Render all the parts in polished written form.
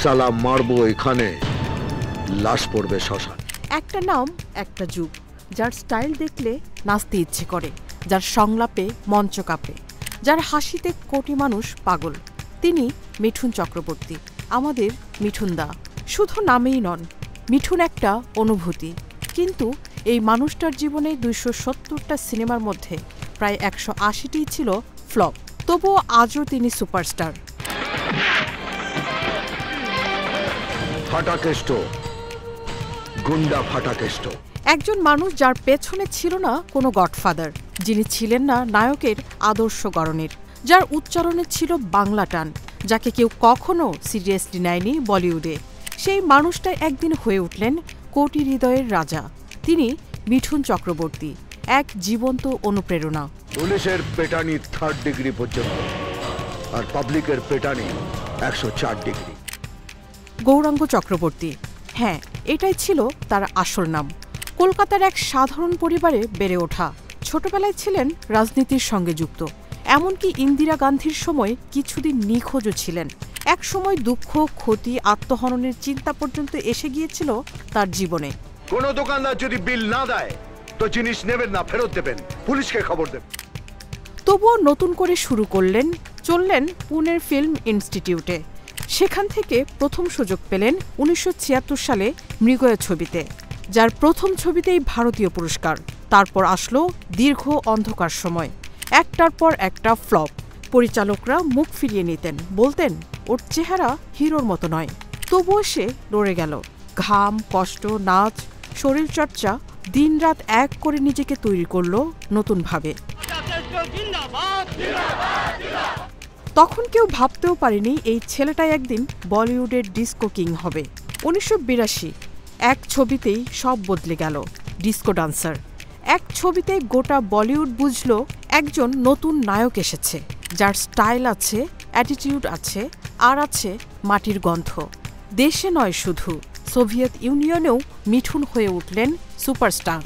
সালাম মারবো এখানে, লাশ পড়বে শ্মশান। একটা নাম, একটা যুগ, যার স্টাইল দেখলে নাচতে ইচ্ছে করে, যার সংলাপে মঞ্চ কাঁপে, যার হাসিতে কোটি মানুষ পাগল। তিনি মিঠুন চক্রবর্তী, আমাদের মিঠুন দা। শুধু নামেই নন, মিঠুন একটা অনুভূতি। কিন্তু এই মানুষটার জীবনে ২৭০টা সিনেমার মধ্যে প্রায় ১৮০টি ছিল ফ্লপ। তবুও আজও তিনি সুপারস্টার। ফাটাকেষ্ট, গুন্ডা ফাটাকেষ্ট। একজন মানুষ যার পেছনে ছিল না কোনো গডফাদার, যিনি ছিলেন না নায়কের আদর্শ গড়নের, যার উচ্চারণে ছিল বাংলা টান, যাকে কেউ কখনো সিরিয়াসলি নেয়নি বলিউডে। সেই মানুষটা একদিন হয়ে উঠলেন কোটি হৃদয়ের রাজা। তিনি মিঠুন চক্রবর্তী, এক জীবন্ত অনুপ্রেরণা। পুলিশের পেটানি 3rd ডিগ্রি পর্যন্ত, আর পাবলিকের পেটানি 104 ডিগ্রি। গৌরাঙ্গ চক্রবর্তী, হ্যাঁ, এটাই ছিল তার আসল নাম। কলকাতার এক সাধারণ পরিবারে বেড়ে ওঠা, ছোটবেলায় ছিলেন রাজনীতির সঙ্গে যুক্ত, এমনকি ইন্দিরা গান্ধীর সময় কিছুদিন নিখোঁজও ছিলেন। এক সময় দুঃখ, ক্ষতি, আত্মহননের চিন্তা পর্যন্ত এসে গিয়েছিল তার জীবনে। কোনো দোকানদার যদি বিল না দেয় তো জিনিস নেবেন না, ফেরত দেবেন, পুলিশকে খবর দেবেন। তবুও নতুন করে শুরু করলেন, চললেন পুনের ফিল্ম ইনস্টিটিউটে। সেখান থেকে প্রথম সুযোগ পেলেন ১৯৭৬ সালে মৃগয়া ছবিতে, যার প্রথম ছবিতেই ভারতীয় পুরস্কার। তারপর আসলো দীর্ঘ অন্ধকার সময়, একটার পর একটা ফ্লপ। পরিচালকরা মুখ ফিরিয়ে নিতেন, বলতেন ওর চেহারা হিরোর মতো নয়। তবুও সে লড়ে গেল। ঘাম, কষ্ট, নাচ, শরীরচর্চা, দিনরাত এক করে নিজেকে তৈরি করল নতুনভাবে। তখন কেউ ভাবতেও পারেনি এই ছেলেটাই একদিন বলিউডের ডিস্কো কিং হবে। ১৯৮২ এক ছবিতেই সব বদলে গেল। Disco dancer. এক ছবিতেই গোটা বলিউড বুঝল একজন নতুন নায়ক এসেছে, যার স্টাইল আছে, অ্যাটিটিউড আছে, আর আছে মাটির গন্ধ। দেশে নয় শুধু, সোভিয়েত ইউনিয়নেও মিঠুন হয়ে উঠলেন সুপারস্টার।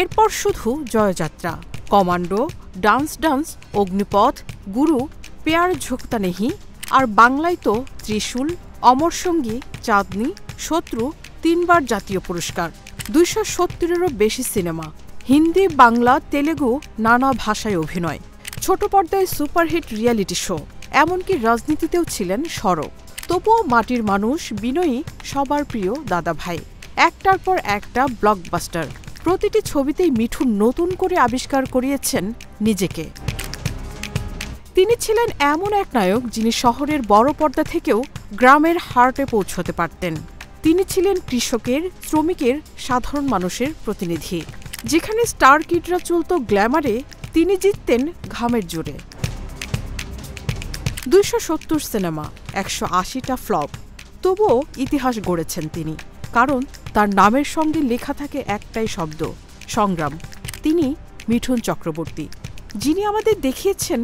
এরপর শুধু জয়যাত্রা, কমান্ডো, ডান্স, অগ্নিপথ, গুরু, পেয়ার ঝোঁকতা নেহি, আর বাংলায় তো ত্রিশূল, অমর সঙ্গী, চাঁদনি, শত্রু, 3বার জাতীয় পুরস্কার, ২৭০-এরও বেশি সিনেমা, হিন্দি, বাংলা, তেলেগু, নানা ভাষায় অভিনয়, ছোট পর্দায় সুপারহিট রিয়ালিটি শো, এমনকি রাজনীতিতেও ছিলেন সরব। তবুও মাটির মানুষ, বিনয়ী, সবার প্রিয় দাদা ভাই। একটার পর একটা ব্লকবাস্টার। প্রতিটি ছবিতেই মিঠুন নতুন করে আবিষ্কার করিয়েছেন নিজেকে। তিনি ছিলেন এমন এক নায়ক যিনি শহরের বড় পর্দা থেকেও গ্রামের হার্টে পৌঁছতে পারতেন। তিনি ছিলেন কৃষকের, শ্রমিকের, সাধারণ মানুষের প্রতিনিধি। যেখানে স্টার কিডরা চলত গ্ল্যামারে, তিনি জিততেন ঘামের জোরে। ২৭০ সিনেমা, ১৮০টা ফ্লপ, তবুও ইতিহাস গড়েছেন তিনি। কারণ তার নামের সঙ্গে লেখা থাকে একটাই শব্দ, সংগ্রাম। তিনি মিঠুন চক্রবর্তী, যিনি আমাদের দেখিয়েছেন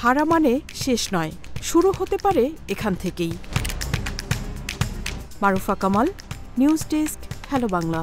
হারা মানে শেষ নয়, শুরু হতে পারে এখান থেকেই। Marufa Kamal, news desk, hello Bangla.